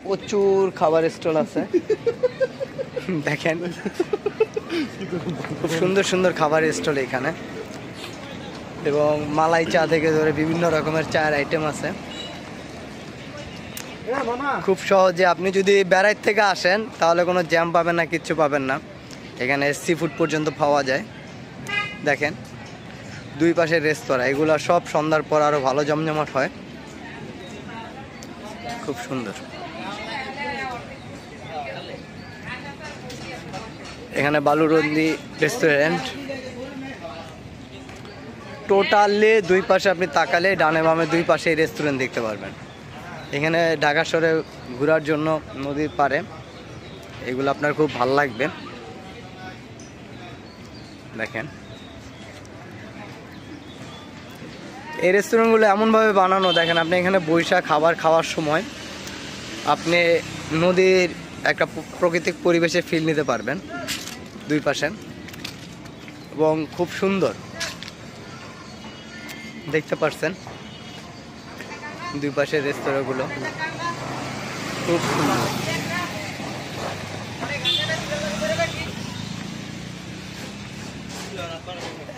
প্রচুর খাবার স্টল আছে দেখেন, খুব সুন্দর সুন্দর খাবার স্টল এখানে, এবং মালাই চা থেকে ধরে বিভিন্ন রকমের চায়ের আইটেম আছে। খুব সহজে আপনি যদি বেড়াইর থেকে আসেন তাহলে কোনো জ্যাম পাবেন না, কিচ্ছু পাবেন না। এখানে সি ফুড পর্যন্ত পাওয়া যায়। দেখেন দুই পাশের রেস্তোরাঁ, এগুলো সব সন্ধ্যার পর আরও ভালো জমজমাট হয়, খুব সুন্দর। এখানে বালুরন্দি রেস্টুরেন্ট, টোটালি দুই পাশে আপনি তাকালে ডানে বামে দুই পাশে এই রেস্টুরেন্ট দেখতে পারবেন। এখানে ঢাকা শহরে ঘোরার জন্য নদীর পাড়ে, এগুলো আপনার খুব ভালো লাগবে। দেখেন এই রেস্টুরেন্টগুলো এমনভাবে বানানো, দেখেন আপনি এখানে বৈশাখ খাবার খাওয়ার সময় আপনি নদীর একটা প্রাকৃতিক পরিবেশে ফিল নিতে পারবেন দুই পাশে, এবং খুব সুন্দর দেখতে পাচ্ছেন দুই পাশের রেস্তোরাঁগুলো খুব সুন্দর।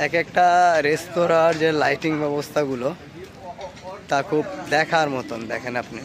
এক একটা রেস্তোরাঁর যে লাইটিং ব্যবস্থাগুলো তা খুব দেখার মতন। দেখেন আপনি